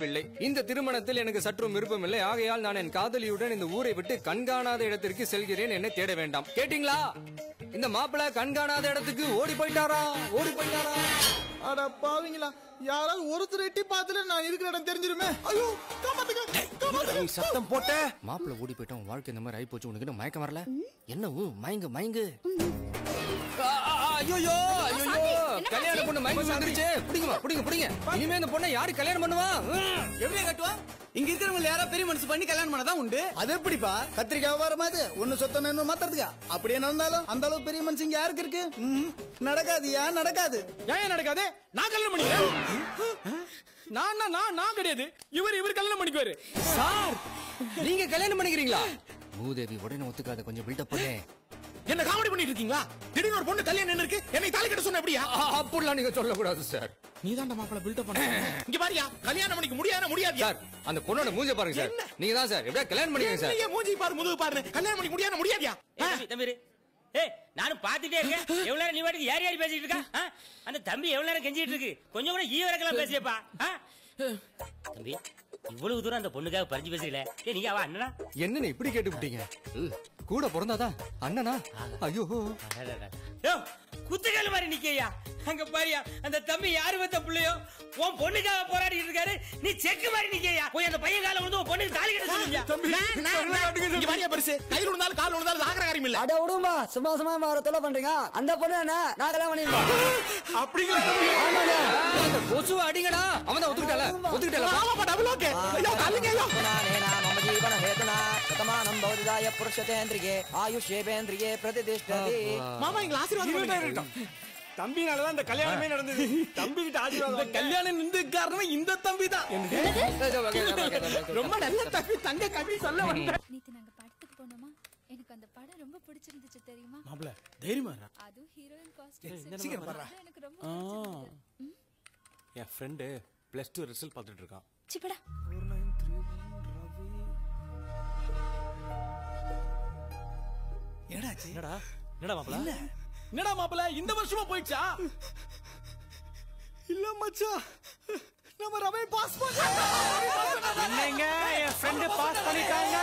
பிள்ளை. இந்த திருமணத்தில் எனக்கு சற்றும் விருப்பமில்லை. ஆகையால் நான் என் காதலியுடன் இந்த ஊரை விட்டு கண்காணாத இடத்திற்கு செல்கிறேன். என்னை தேட வேண்டாம். கேட்டீங்களா? இந்த மாப்பிள்ளை கண்காணாத இடத்துக்கு ஓடி போயிட்டாரா? அட பாவீங்களா, யாராவது ஒருத்தர் எட்டி பார்த்துல நான் இருக்கிற இடம் தெரிஞ்சிருமே. ஐயோ நீ சத்தம் போட்ட. மாப்பிள்ளை ஓடி போயிட்டான். வாழ்க்கை இந்த மாதிரி ஆயி போச்சு. உனக்கு மயக்கம் வரல? என்ன மயங்கு. ஐயோ கல்யாண பொண்ணு மயக்கம் வந்துருச்சு. பிடிங்க. இனிமே இந்த பொண்ணை யாரு கல்யாணம் பண்ணுவா? எப்படியா கட்டுவா? இங்க இருக்கிறவங்க யாரா பெரிய மனசு பண்ணி கல்யாணம் பண்ணதான் உண்டு. அது எப்படிப்பா? கத்திரிக்காய் வர மாதிரி ஒண்ணு சொத்தன இன்னும் மாத்துறதுக்கா? அப்படியே நடந்தாலும் அந்த அளவு பெரிய மனுஷன் இங்க யாருக்கு இருக்கு? நடக்காதுயா, நடக்காது. ஏன் நடக்காது? நான் கல்யாணம் பண்ணிக்கிறேன். நான் கிடையாது. இவர் கல்யாணம் பண்ணிக்குவாரு. சார், நீங்க கல்யாணம் பண்ணிக்கிறீங்களா? மூதேவி உடனே ஒத்துக்காத. கொஞ்சம் பில்டப் பண்ணு. என்ன காமெடி பண்ணிட்டு இருக்கீங்களா? திடீர்னு ஒரு பொண்ணு கல்யாணம் என்ன இருக்கு? என்னை தாலி கட்ட சொன்ன எப்படியா? அப்படிலாம் நீங்க சொல்லக்கூடாது சார். நீ தான்டா மாப்பிள பில்டப் பண்ண. இங்க பாரியா, கல்யாணம் பண்ணிக்க முடியாது சார். அந்த பொண்ணோட மூஞ்ச பாருங்க சார். நீங்க தான் சார் எப்படியா கல்யாணம் பண்ணிக்கங்க சார். நீங்க மூஞ்சி பாரு, முதுகு பாரு. கல்யாணம் பண்ணிக்க முடியாதியா? தம்பி நானும் பாத்துட்டே இருக்கேன். எவ்வளவு நேரம் நீ வாட்டுக்கு யாரி பேசிட்டு இருக்கா? அந்த தம்பி எவ்வளவு நேரம் கெஞ்சிட்டு இருக்கு. கொஞ்சம் கூட ஈவரக்கெல்லாம் பேசியப்பா. தம்பி இவ்வளவு தூரம் அந்த பொண்ணுக்காக பறிஞ்சு பேசுறீங்களே. நீங்க அவ அண்ணனா? என்ன இப்படி கேட்டு விட்டீங்க? கூட பிறந்தாதா அண்ணனா? ஐயோ குத்துக்கால மாதிரி நிக்கையா. அங்க பாரியா, அந்த தம்பி யாரு வந்த பிள்ளையோ உன் பொண்ணுக்காக போராடிட்டு இருக்காரு. நீ செக்கு மாதிரி நிக்கையா. போய் அந்த பையன் கால வந்து உன் பொண்ணுக்கு தாலி கட்ட சொல்லுங்க. இங்க பாரியா பெருசு. கையில் விழுந்தாலும் கால் விழுந்தாலும் ஆகிற காரியம் இல்ல. அட விடுமா, சும்மா வர தொலை பண்றீங்க. அந்த பொண்ணு என்ன நான் கல்யாணம் பண்ணிருக்கேன். அப்படிங்களா? அந்த கொசுவ அடிங்கடா. அவன் தான் ஒத்துக்கிட்டல. ஆமாப்பா, டபுள் ஓகே. ஐயோ தள்ளுங்க. ஐயோ மம ஜீவன ஹேதுனா சதமானம் பௌதிதாய புருஷதேந்திரியே ஆயுஷ்யேவேந்திரியே பிரதிதிஷ்டதி. மாமா எங்க ஆசீர்வாதம். தம்பினாலதான் இந்த கல்யாணமே நடந்தது. தம்பி கிட்ட ஆசீர்வாதம். கல்யாணம் நின்று காரணம் இந்த தம்பி தான். ரொம்ப நல்ல தம்பி, தங்க கவி சொல்ல வந்தேன். நேத்து நாங்க படத்துக்கு போனோமா, எனக்கு அந்த படம் ரொம்ப பிடிச்சிருந்துச்சு தெரியுமா? மாப்ள தைரியமா இரு. அது ஹீரோயின் காஸ்டியூம் சீக்கிரம் பாரு. எனக்கு ரொம்ப பிடிச்சிருந்துச்சு. என் ஃப்ரெண்ட் +2 ரிசல்ட் பார்த்துட்டு இருக்கான். சிப்படா. என்னடா மாப்ள இந்த வருஷமா போயிடுச்சா? இல்ல மச்சான், நம்ம ரவை பாஸ் பண்ணோம். என்னங்க என் ஃப்ரெண்ட் பாஸ் பண்ணிட்டாங்க.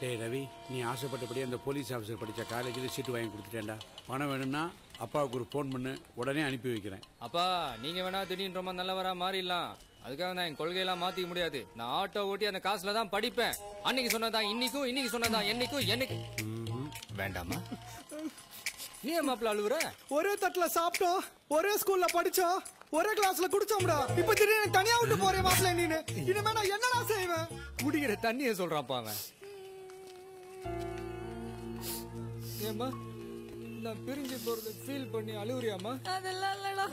டேய் ரவி, நீ ஆசைப்பட்டபடி அந்த போலீஸ் ஆஃபீஸர் படித்த காலேஜில் சீட்டு வாங்கி கொடுத்துட்டேன்டா. பணம் வேணும்னா அப்பாவுக்கு ஒரு ஃபோன் பண்ணு, உடனே அனுப்பி வைக்கிறேன். அப்பா, நீங்க வேணா திடீர்னு ரொம்ப நல்லவரா மாறிடலாம். அதுக்காக நான் என் கொள்கையெல்லாம் மாத்திக்க முடியாது. நான் ஆட்டோ ஓட்டி அந்த காசுல தான் படிப்பேன். அன்னைக்கு சொன்னதான் இன்னைக்கும், இன்னைக்கு சொன்னதான் என்னைக்கு. வேண்டாமா? ஏன் மாப்பிள்ள அழுவுற? ஒரே தட்டுல சாப்பிட்டோம், ஒரே ஸ்கூல்ல படிச்சோம், ஒரே கிளாஸ்ல குடிச்சோம்டா. இப்ப திடீர்னு தனியா விட்டு போறேன் மாப்பிள்ள. நீனு இனிமே நான் என்னடா செய்வேன்? குடிக்கிற தண்ணிய சொல்றான்ப்பா அவன். ஏமா நான் பிரிஞ்சு போறத ஃபீல் பண்ணி அழுவுறியாமா? அதெல்லாம் இல்லடா.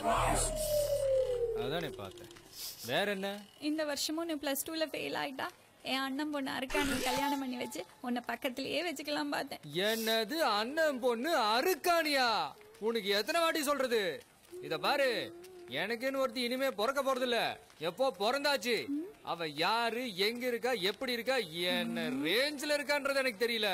அதானே பார்த்தேன். வேற என்ன? இந்த வருஷமும் நீ +2ல ஃபெயில் ஆயிட்டா. என் அண்ணன் பொண்ணு அருக்காணி கல்யாணம் பண்ணி வச்சு உன்னை பக்கத்திலேயே வச்சுக்கலாம் பார்த்தேன். என்னது அண்ணன் பொண்ணு அருக்காணியா? உனக்கு எத்தனை வாட்டி சொல்றது? இத பாரு, எனக்குன்னு ஒருத்தி இனிமே பிறக்க போறது இல்ல. எப்போ பிறந்தாச்சு. அவ யாரு, எங்க இருக்கா, எப்படி இருக்கா, என்ன ரேஞ்சில இருக்கான்றது எனக்கு தெரியல.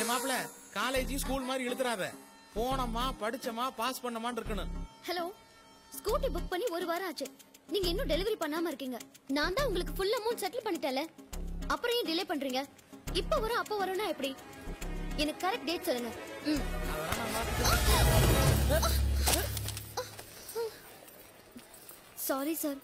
மாப்ள காலேஜ் ஸ்கூல் மாதிரி இழுத்துறாத. போனமா படிச்சமா பாஸ் பண்ணமான்னு இருக்கணும். ஹலோ, ஸ்கூட்டி புக் பண்ணி 1 வாரம் ஆச்சு. நீங்க இன்னும் டெலிவரி பண்ணாம இருக்கீங்க. நான் தான் உங்களுக்கு ஃபுல் அமௌண்ட் செட்டில் பண்ணிட்டேன்ல. அப்புறம் ஏன் டிலே பண்றீங்க? இப்ப வரும் அப்ப வரும்னா எப்படி? எனக்கு கரெக்ட் டேட் சொல்லுங்க. Sorry sir.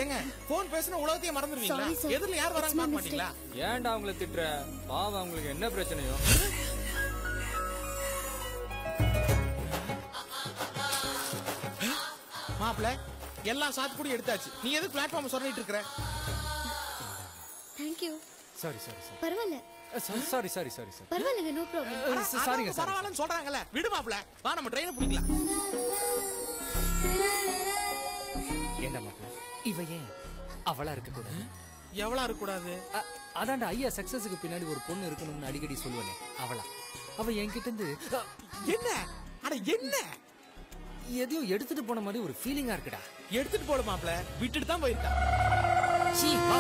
ஏங்க போன் பேசின உலகத்தையே மறந்துடுவீங்களா? எதிரில யார் வராங்க பார்க்க மாட்டீங்களா? ஏன்டா அவங்களை திட்டுற? பாவம், அவங்களுக்கு என்ன பிரச்சனையோ? மாப்ள எல்லா சாத்துக்குடி எடுத்தாச்சு. நீ எதுக்கு பிளாட்ஃபார்ம் சொல்லிட்டு இருக்கற? Thank you. சாரி. பரவாயில்ல. சாரி. பரவாயில்லைங்க, நோ ப்ராப்ளம். சாரிங்க. பரவாயில்லன்னு சொல்றாங்கல்ல, விடு மாப்ள. வா நம்ம ட்ரெயினை பிடிக்கலாம். ஏண்டா மாப்பிள்ள இவ ஏன் அவளா இருக்க கூடாது? எவ்வளவு இருக்க கூடாது? அதான்டா ஐயா சக்சஸுக்கு பின்னாடி ஒரு பொண்ணு இருக்கணும்னு அடிக்கடி சொல்லுவேனே அவளா. அவ என்கிட்ட இருந்து என்ன அட என்ன எதையும் எடுத்துட்டு போன மாதிரி ஒரு ஃபீலிங்கா இருக்குடா. எடுத்துட்டு போட மாப்ள, விட்டுட்டு தான் போயிருக்கா. சீ, வா.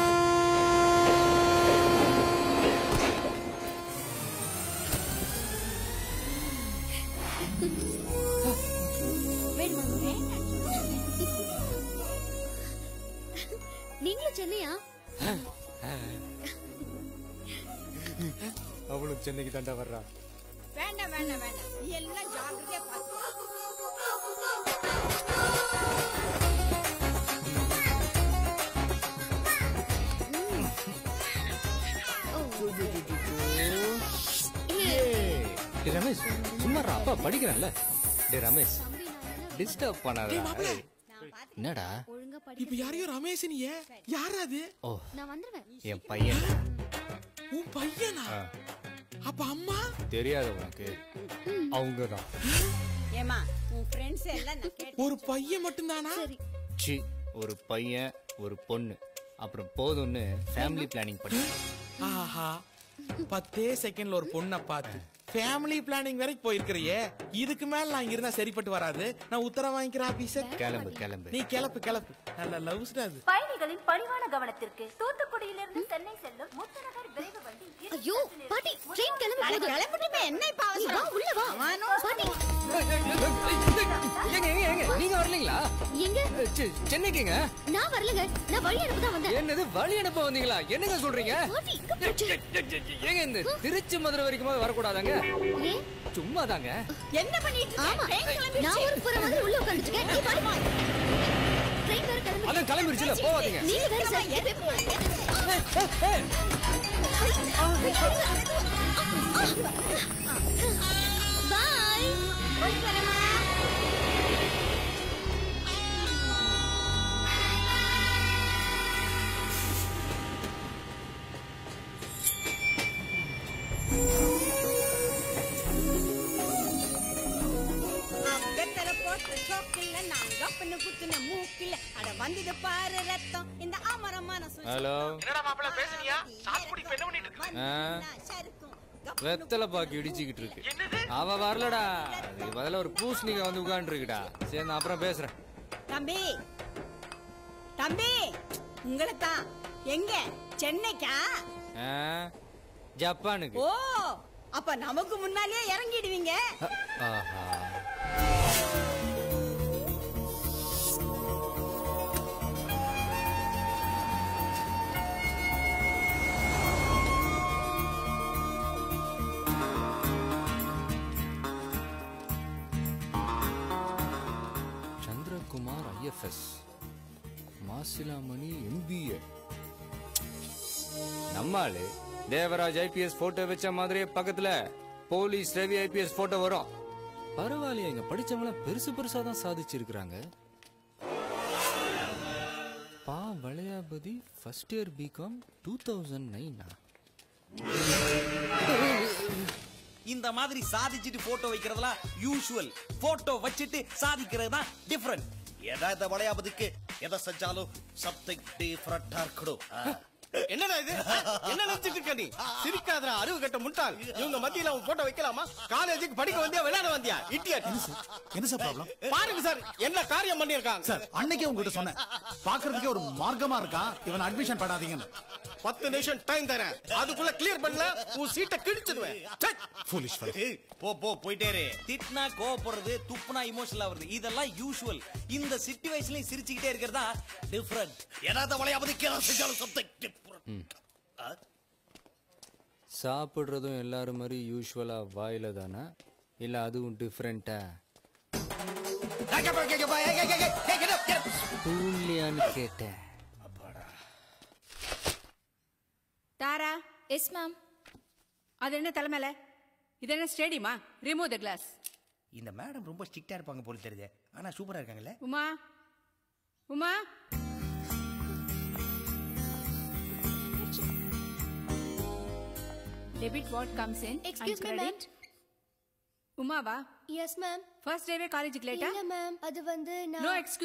நீங்களும் சென்னையா? அவளும் சென்னைக்கு தாண்டா வர்றா. வேண்டாம் வேண்டாம் வேண்டாம், நீ எல்லாம் ஜாக்கிரதையா பாத்து. ரமேஷ் சும்மாடா, அப்பா படிக்கிறான்ல. டே ரமேஷ் டிஸ்டர்ப் பண்ணாத. என்னடா ஒழுங்கா இப்ப யாரையும் ரமேஷ் நீ யாரா அது? ஓ நான் வந்துருவேன். என் பையன். உன் பையனா? அப்ப அம்மா தெரியாது உனக்கு? அவங்கதான். ஏமா உன் ஃப்ரெண்ட்ஸ் எல்லாம் நான் கேட்டேன். ஒரு பையன் மட்டும் தானா? சி, ஒரு பையன் ஒரு பொண்ணு அப்புறம் போதும்னு ஃபேமிலி பிளானிங் பண்ணி. ஆஹா, 10 செகண்ட்ல ஒரு பொண்ணை பார்த்து ஃபேமிலி பிளானிங் வரைக்கும் போயிருக்கிறியே. இதுக்கு மேல நான் இருந்தா சரிப்பட்டு வராது. நான் உத்தரவு வாங்கிக்கிறேன் ஆபீசர். கிளம்பு கிளம்பு. நீ கிளப்பு கிளப்பு. நல்ல லவ்ஸ்டா அது. பயணிகளின் பணிவான கவனத்திற்கு தூத்துக்குடியிலிருந்து சென்னை செல்லும் முத்துநகர் விரைவு வண்டி. ஐயோ பாட்டி, ட்ரெயின் கிளம்ப போகுது. கிளம்பிட்டுமே, என்ன இப்ப அவசரம்? வா உள்ள வா. பாட்டி ஏங்க ஏங்க ஏங்க நீங்க வரலீங்களா? எங்க? சென்னைக்குங்க. நான் வரலங்க, நான் வழி அனுப்ப தான் வந்தேன். என்னது வழி அனுப்ப வந்தீங்களா? என்னங்க சொல்றீங்க? பாட்டி ஏங்க இந்த திருச்சி மதுரை வரைக்கும் வரக்கூடாதாங்க? ஏன்? சும்மா தாங்க. என்ன பண்ணிட்டு ஆமா, இருக்க? நான் ஒரு புற மாதிரி உள்ள உட்கார்ந்துட்டேன். நீ பாரு. ட்ரெயின் வேற கிளம்புது. அதான் கிளம்பிருச்சுல, போவாதீங்க. நீங்க வேற சார். பாய். போய் வரமா. வெத்தல போட்டு சோக்கில்ல நான் கப்பன குத்துன மூக்கில்ல அட வந்தது பாரு ரத்தம் இந்த அமரமான ஹலோ. என்னடா மாப்பிள்ள பேசுனியா? சாத்துக்குடி இப்ப என்ன பண்ணிட்டு சருக்கும் வெத்தலை பாக்கு இடிச்சுக்கிட்டு இருக்கு. அவ வரலடா. அதுக்கு பதிலா ஒரு பூசணிக்க வந்து உட்கார்ந்து இருக்குடா. சரி நான் அப்புறம் பேசுறேன். தம்பி தம்பி உங்களை தான். எங்க? சென்னைக்கா? ஜப்பானுக்கு. ஓ, அப்ப நமக்கு முன்னாலே இறங்கிடுவீங்க. ஆஹா. Chandrakumar IFS, Masilamani MBA. நம்மாளு தேவராஜ் IPS போட்டோ வச்ச மாதிரியே பக்கத்துல போலீஸ் ரவி IPS போட்டோ வரும். பரவாயில்லையா, இங்க படிச்சவங்கள பெருசு பெருசா தான் சாதிச்சிருக்கிறாங்க. பா வளையாபதி ஃபர்ஸ்ட் இயர் BCom 2009. இந்த மாதிரி சாதிச்சிட்டு போட்டோ வைக்கிறதுலாம் யூசுவல். போட்டோ வச்சிட்டு சாதிக்கிறது தான் டிஃபரண்ட். ஏதாவது வளையாபதிக்கு எதை செஞ்சாலும் சம்திங் டிஃபரண்டா இருக்கணும். என்னடா இது? என்ன நினைச்சிட்டு இருக்க நீ? சிரிக்காதடா, அறிவு கட்ட முட்டாள். இவங்க மத்தியில உன் போட்டோ வைக்கலாமா? காலேஜுக்கு படிக்க வந்தியா விளையாட வந்தியா? இடியட். என்ன சார் ப்ராப்ளம்? பாருங்க சார், என்ன காரியம் பண்ணிருக்காங்க சார். அன்னைக்கே உங்ககிட்ட சொன்னேன், பாக்குறதுக்கே ஒரு மார்க்கமா இருக்கான், இவன் அட்மிஷன் பண்ணாதீங்கன்னு. 10 நிமிஷம் டைம் தரேன், அதுக்குள்ள கிளியர் பண்ணல உன் சீட்டை கிழிச்சிடுவேன். Foolish fellow. போ போயிட்டே இரு. திட்னா கோவப்படுறது, துப்புனா இமோஷனல் ஆகுறது, இதெல்லாம் யூசுவல். இந்த சிச்சுவேஷன்லயும் சிரிச்சுக்கிட்டே இருக்கிறதா டிஃபரண்ட். ஏதாவது வளையாபதிக்கு எதை செஞ்சாலும் சம்திங் டிஃபரண்ட். சாப்பிடுறதும் எல்லாரும் மாதிரி யூஸ்வலா வாயில தானா, இல்ல அதுவும் டிஃபரெண்டா ஸ்பூன்லயான்னு கேட்டேன். தாரா. Yes ma'am. அது என்ன தலைமையில? இது என்ன ஸ்டேடியமா? Remove the glass. இந்த மேடம் ரொம்ப ஸ்ட்ரிக்ட்டா இருப்பாங்க போல தெரியுது. ஆனா சூப்பரா இருக்காங்கல்ல. Uma Uma debit what comes in Excuse and me, credit. உமாவா? Yes ma'am. ஃபர்ஸ்ட் டேவே காலேஜுக்கு லேட்டா? இல்ல மேம், அது வந்து நோ நான் எக்ஸ்கியூஸ்.